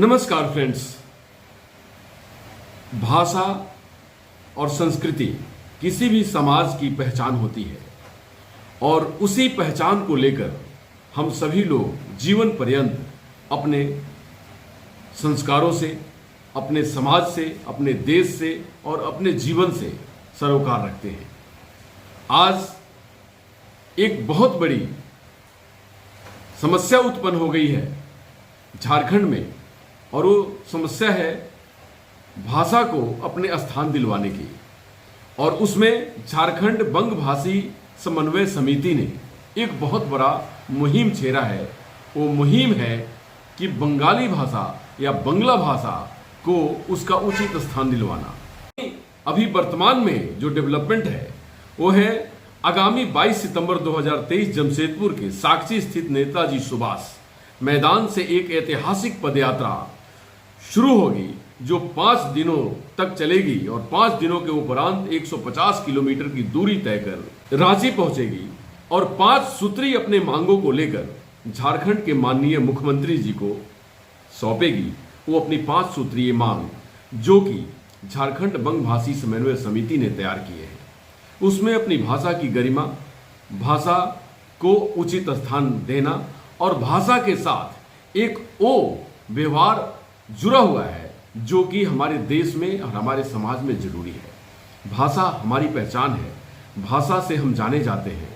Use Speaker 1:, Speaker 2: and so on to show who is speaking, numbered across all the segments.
Speaker 1: नमस्कार फ्रेंड्स। भाषा और संस्कृति किसी भी समाज की पहचान होती है और उसी पहचान को लेकर हम सभी लोग जीवन पर्यंत अपने संस्कारों से, अपने समाज से, अपने देश से और अपने जीवन से सरोकार रखते हैं। आज एक बहुत बड़ी समस्या उत्पन्न हो गई है झारखंड में, और वो समस्या है भाषा को अपने स्थान दिलवाने की। और उसमें झारखंड बंग भाषी समन्वय समिति ने एक बहुत बड़ा मुहिम छेड़ा है। वो मुहिम है कि बंगाली भाषा या बंगला भाषा को उसका उचित स्थान दिलवाना। अभी वर्तमान में जो डेवलपमेंट है वो है आगामी 22 सितंबर 2023 जमशेदपुर के साक्षी स्थित नेताजी सुभाष मैदान से एक ऐतिहासिक पदयात्रा शुरू होगी जो 5 दिनों तक चलेगी और 5 दिनों के उपरांत 150 किलोमीटर की दूरी तय कर रांची पहुंचेगी और 5 सूत्री अपने मांगों को लेकर झारखंड के माननीय मुख्यमंत्री जी को सौंपेगी। वो अपनी 5 सूत्रीय मांग जो कि झारखंड बंग भाषी समन्वय समिति ने तैयार किए हैं, उसमें अपनी भाषा की गरिमा, भाषा को उचित स्थान देना और भाषा के साथ एक वो व्यवहार जुड़ा हुआ है जो कि हमारे देश में और हमारे समाज में जरूरी है। भाषा हमारी पहचान है, भाषा से हम जाने जाते हैं।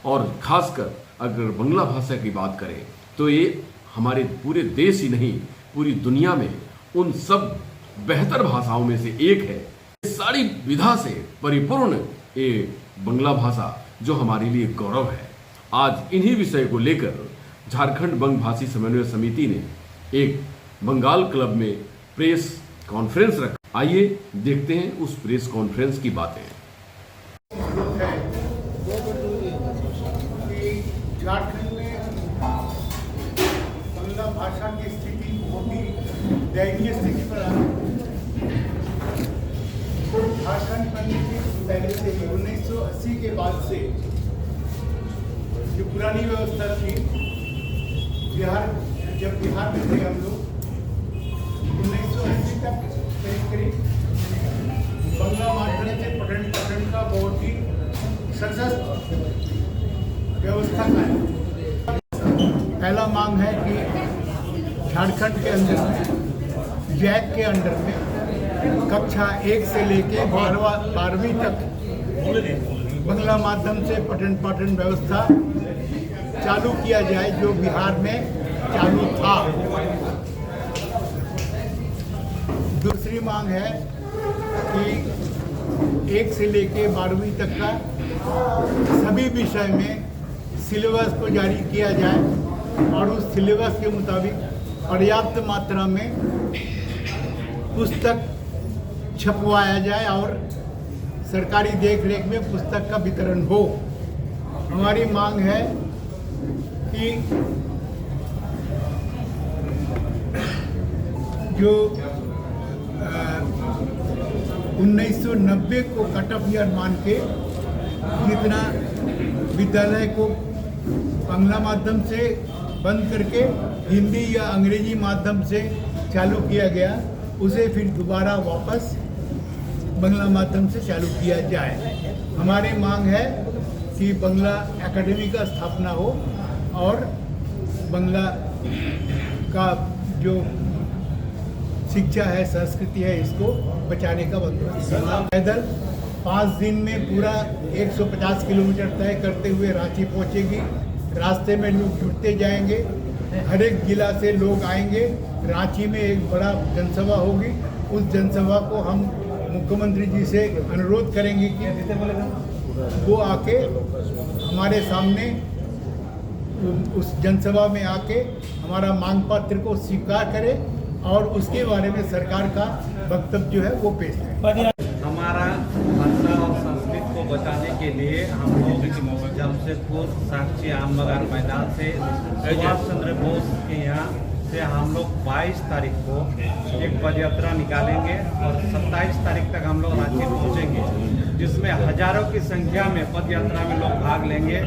Speaker 1: और खासकर अगर बंगला भाषा की बात करें तो ये हमारे पूरे देश ही नहीं, पूरी दुनिया में उन सब बेहतर भाषाओं में से एक है। सारी विधा से परिपूर्ण ये बंगला भाषा जो हमारे लिए गौरव है। आज इन्हीं विषय को लेकर झारखंड बंग भाषी समन्वय समिति ने एक बंगाल क्लब में प्रेस कॉन्फ्रेंस रखा। आइए देखते हैं उस प्रेस कॉन्फ्रेंस की बातें।
Speaker 2: झारखंड में बंगला भाषा की स्थिति बहुत ही दयनीय स्थिति पर आ झारखंड बनने के पहले से ही 1980 के बाद से जो पुरानी व्यवस्था थी, जब बिहार में थे हम लोग 1980 तक करीब बंगला माध्यम से पठन पाठन का बहुत ही सशक्त व्यवस्था का है। पहला मांग है कि झारखंड के अंदर में जैक के अंडर में कक्षा 1 से लेके 12वीं तक बंगला माध्यम से पठन पाठन व्यवस्था चालू किया जाए जो बिहार में चालू था। दूसरी मांग है कि 1 से लेके 12वीं तक का सभी विषय में सिलेबस को जारी किया जाए और उस सिलेबस के मुताबिक पर्याप्त मात्रा में पुस्तक छपवाया जाए और सरकारी देखरेख में पुस्तक का वितरण हो। हमारी मांग है कि जो 1990 को कट ऑफ ईयर मान के जितना विद्यालय को बांग्ला माध्यम से बंद करके हिंदी या अंग्रेजी माध्यम से चालू किया गया, उसे फिर दोबारा वापस बंगला माध्यम से चालू किया जाए। हमारी मांग है कि बंगला एकेडमी का स्थापना हो और बंगला का जो शिक्षा है, संस्कृति है, इसको बचाने का बंदोबस्त। पैदल 5 दिन में पूरा 150 किलोमीटर तय करते हुए रांची पहुंचेगी। रास्ते में लोग जुटते जाएंगे, हर एक जिला से लोग आएंगे। रांची में एक बड़ा जनसभा होगी। उस जनसभा को हम मुख्यमंत्री जी से अनुरोध करेंगे कि वो आके हमारे सामने उस जनसभा में आके हमारा मांग पत्र को स्वीकार करे और उसके बारे में सरकार का वक्तव्य जो है वो पेश करें।
Speaker 3: हमारा भाषा और संस्कृति को बचाने के लिए हम लोग जमशेदपुर साक्षी आम बागान मैदान से सुभाष चंद्र बोस के यहाँ से हम लोग 22 तारीख को एक पदयात्रा निकालेंगे और 27 तारीख तक हम लोग रांची पहुँचेंगे, जिसमें हजारों की संख्या में पदयात्रा में लोग भाग लेंगे।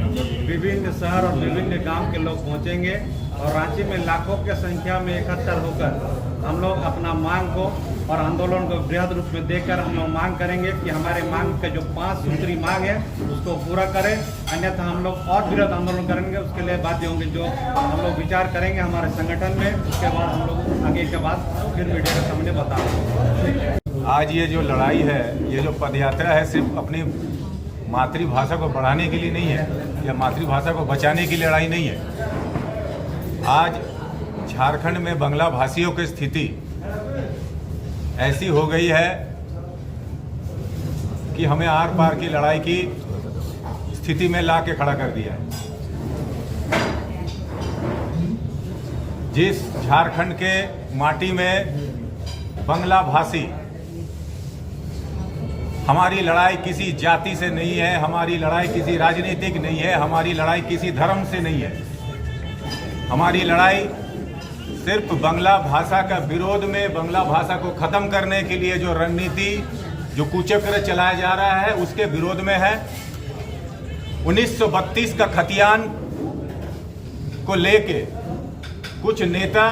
Speaker 3: विभिन्न शहर और विभिन्न गांव के लोग पहुंचेंगे और रांची में लाखों की संख्या में इकट्ठा होकर हम लोग अपना मांग को और आंदोलन को बृहद रूप में देकर हम लोग मांग करेंगे कि हमारे मांग के जो 5 सूत्री मांग है उसको पूरा करें, अन्यथा हम लोग और बृहद आंदोलन करेंगे। उसके लिए बाध्य होंगे, जो हम लोग विचार करेंगे हमारे संगठन में, उसके बाद हम लोग आगे के बाद फिर मीडिया के सामने बताएंगे।
Speaker 4: आज ये जो लड़ाई है, ये जो पदयात्रा है, सिर्फ अपनी मातृभाषा को बढ़ाने के लिए नहीं है या मातृभाषा को बचाने की लड़ाई नहीं है। आज झारखंड में बांग्ला भाषियों की स्थिति ऐसी हो गई है कि हमें आर पार की लड़ाई की स्थिति में ला के खड़ा कर दिया है। जिस झारखंड के माटी में बांग्ला भाषी, हमारी लड़ाई किसी जाति से नहीं है, हमारी लड़ाई किसी राजनीतिक नहीं है, हमारी लड़ाई किसी धर्म से नहीं है। हमारी लड़ाई सिर्फ बांग्ला भाषा का विरोध में, बांग्ला भाषा को खत्म करने के लिए जो रणनीति, जो कुचक्र चलाया जा रहा है, उसके विरोध में है। 1932 का खतियान को लेके कुछ नेता,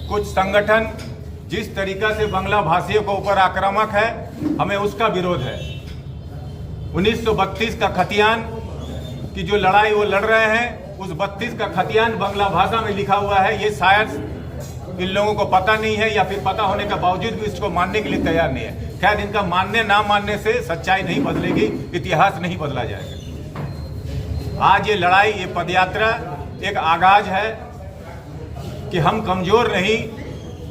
Speaker 4: कुछ संगठन जिस तरीका से बांग्ला भाषियों के ऊपर आक्रामक है, हमें उसका विरोध है। 1932 का खतियान की जो लड़ाई वो लड़ रहे हैं, उस 32 का खतियान बांग्ला भाषा में लिखा हुआ है। ये शायद इन लोगों को पता नहीं है, या फिर पता होने के बावजूद भी इसको मानने के लिए तैयार नहीं है। खैर, इनका मानने ना मानने से सच्चाई नहीं बदलेगी, इतिहास नहीं बदला जाएगा। आज ये लड़ाई, ये पदयात्रा एक आगाज है कि हम कमजोर नहीं,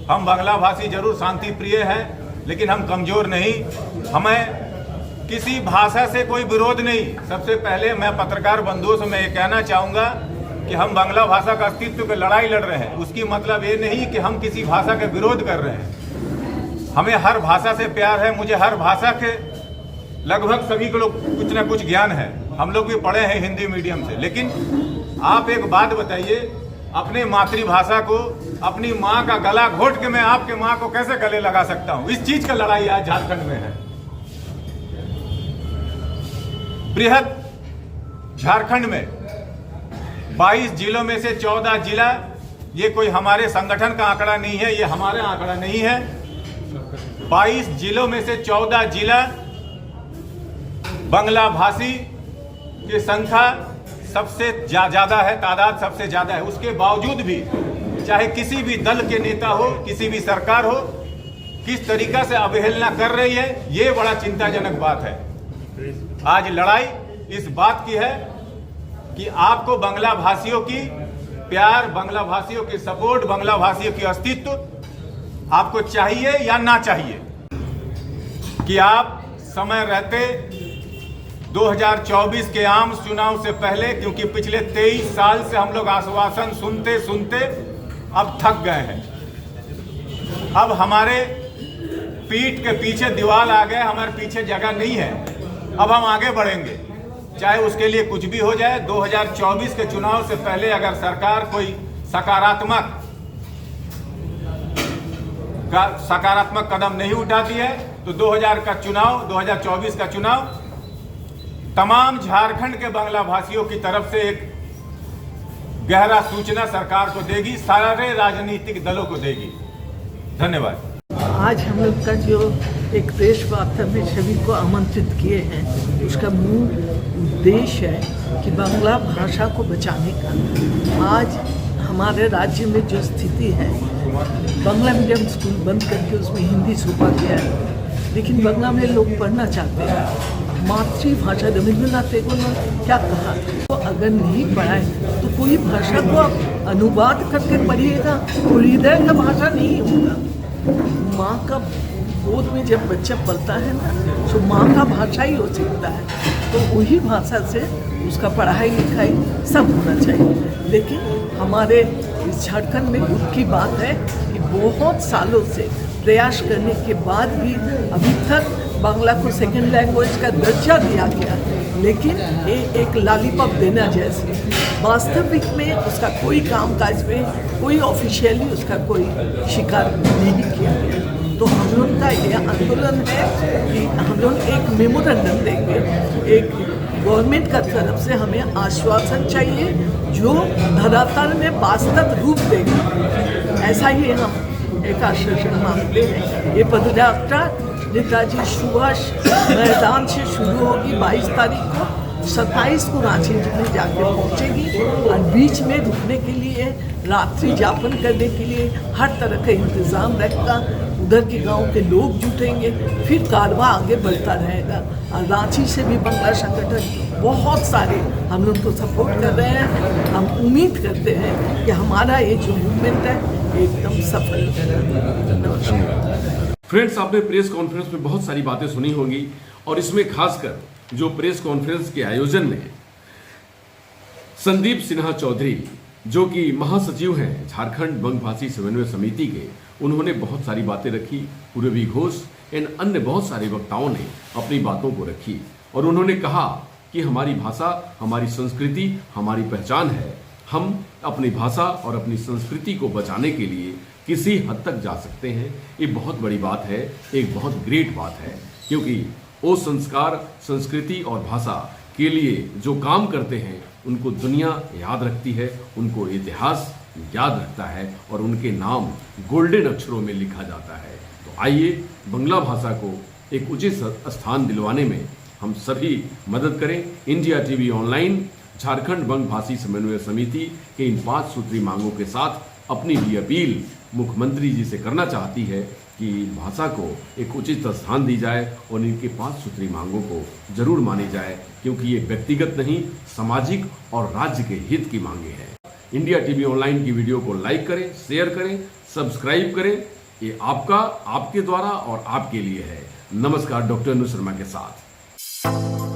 Speaker 4: हम बांग्ला भाषी जरूर शांति प्रिय हैं, लेकिन हम कमजोर नहीं। हमें किसी भाषा से कोई विरोध नहीं। सबसे पहले मैं पत्रकार बंधुओं से मैं ये कहना चाहूँगा कि हम बांग्ला भाषा का अस्तित्व की लड़ाई लड़ रहे हैं। उसकी मतलब ये नहीं कि हम किसी भाषा का विरोध कर रहे हैं। हमें हर भाषा से प्यार है। मुझे हर भाषा के लगभग सभी को लोग कुछ ना कुछ ज्ञान है। हम लोग भी पढ़े हैं हिंदी मीडियम से। लेकिन आप एक बात बताइए, अपने मातृभाषा को, अपनी माँ का गला घोट के मैं आपके माँ को कैसे गले लगा सकता हूँ? इस चीज का लड़ाई आज झारखंड में है। बृहद झारखंड में 22 जिलों में से 14 जिला, ये कोई हमारे संगठन का आंकड़ा नहीं है, ये हमारा आंकड़ा नहीं है। 22 जिलों में से 14 जिला बांग्ला भाषी की संख्या सबसे ज्यादा है, तादाद सबसे ज्यादा है। उसके बावजूद भी चाहे किसी भी दल के नेता हो, किसी भी सरकार हो, किस तरीका से अवहेलना कर रही है, ये बड़ा चिंताजनक बात है। आज लड़ाई इस बात की है कि आपको बांग्ला भाषियों की प्यार, बांग्ला भाषियों की सपोर्ट, बांग्ला भाषियों की अस्तित्व आपको चाहिए या ना चाहिए, कि आप समय रहते 2024 के आम चुनाव से पहले, क्योंकि पिछले 23 साल से हम लोग आश्वासन सुनते सुनते अब थक गए हैं। अब हमारे पीठ के पीछे दीवार आ गए, हमारे पीछे जगह नहीं है। अब हम आगे बढ़ेंगे, चाहे उसके लिए कुछ भी हो जाए। 2024 के चुनाव से पहले अगर सरकार कोई सकारात्मक कदम नहीं उठाती है, तो 2024 का चुनाव तमाम झारखंड के बांग्ला भाषियों की तरफ से एक गहरा सूचना सरकार को देगी, सारे राजनीतिक दलों को देगी। धन्यवाद।
Speaker 5: आज हम लोग का जो एक प्रेस वार्ता में सभी को आमंत्रित किए हैं, उसका मूल उद्देश्य है कि बांग्ला भाषा को बचाने का। आज हमारे राज्य में जो स्थिति है, बांग्ला मीडियम स्कूल बंद करके उसमें हिंदी छुपा गया है, लेकिन बांग्ला में लोग पढ़ना चाहते हैं। मातृभाषा रविंद्रनाथ टैगोर ने क्या कहा, तो अगर नहीं पढ़ाए तो कोई भाषा को आप अनुवाद करके पढ़िएगा, तो हृदय का भाषा नहीं होगा। माँ का गोद में जब बच्चा पलता है ना, तो माँ का भाषा ही हो सकता है, तो वही भाषा से उसका पढ़ाई लिखाई सब होना चाहिए। लेकिन हमारे इस झारखंड में दुख की बात है कि बहुत सालों से प्रयास करने के बाद भी अभी तक बांग्ला को सेकेंड लैंग्वेज का दर्जा दिया गया, लेकिन ये एक लॉलीपॉप देना जैसे, वास्तविक में उसका कोई कामकाज में कोई ऑफिशियली उसका कोई शिकार नहीं किया गया। तो हम लोग का यह आंदोलन है कि हम लोग एक मेमोरेंडम देंगे, एक गवर्नमेंट का तरफ से हमें आश्वासन चाहिए जो धरातल में वास्तव रूप देगा। ऐसा ही हम एक आश्वासन मांगते हैं। ये पदयात्रा नेताजी सुभाष मैदान से शुरू होगी 22 तारीख को, 27 को रांची में जाके पहुंचेगी और बीच में रुकने के लिए, रात्रि जापन करने के लिए हर तरह का इंतज़ाम रहेगा। उधर के गांव के लोग जुटेंगे, फिर कारवां आगे बढ़ता रहेगा। और रांची से भी बंगला संगठन बहुत सारे हम लोग को सपोर्ट कर रहे हैं। हम उम्मीद करते हैं कि हमारा ये जो मूवमेंट है एकदम सफल है।
Speaker 1: फ्रेंड्स, आपने प्रेस कॉन्फ्रेंस में बहुत सारी बातें सुनी होंगी और इसमें खासकर जो प्रेस कॉन्फ्रेंस के आयोजन में संदीप सिन्हा चौधरी, जो कि महासचिव हैं झारखंड बंगभाषी समन्वय समिति के, उन्होंने बहुत सारी बातें रखी। पूर्वी घोष इन अन्य बहुत सारे वक्ताओं ने अपनी बातों को रखी और उन्होंने कहा कि हमारी भाषा, हमारी संस्कृति, हमारी पहचान है। हम अपनी भाषा और अपनी संस्कृति को बचाने के लिए किसी हद तक जा सकते हैं। ये बहुत बड़ी बात है, एक बहुत ग्रेट बात है, क्योंकि वो संस्कार, संस्कृति और भाषा के लिए जो काम करते हैं उनको दुनिया याद रखती है, उनको इतिहास याद रखता है और उनके नाम गोल्डन अक्षरों में लिखा जाता है। तो आइए बंगला भाषा को एक उचित स्थान दिलवाने में हम सभी मदद करें। इंडिया टीवी ऑनलाइन झारखंड बंगभाषी समन्वय समिति के इन 5 सूत्री मांगों के साथ अपनी भी अपील मुख्यमंत्री जी से करना चाहती है कि भाषा को एक उचित स्थान दी जाए और इनके 5 सूत्री मांगों को जरूर मानी जाए, क्योंकि ये व्यक्तिगत नहीं, सामाजिक और राज्य के हित की मांगे हैं। इंडिया टीवी ऑनलाइन की वीडियो को लाइक करें, शेयर करें, सब्सक्राइब करें। ये आपका, आपके द्वारा और आपके लिए है। नमस्कार, डॉक्टर अनु शर्मा के साथ।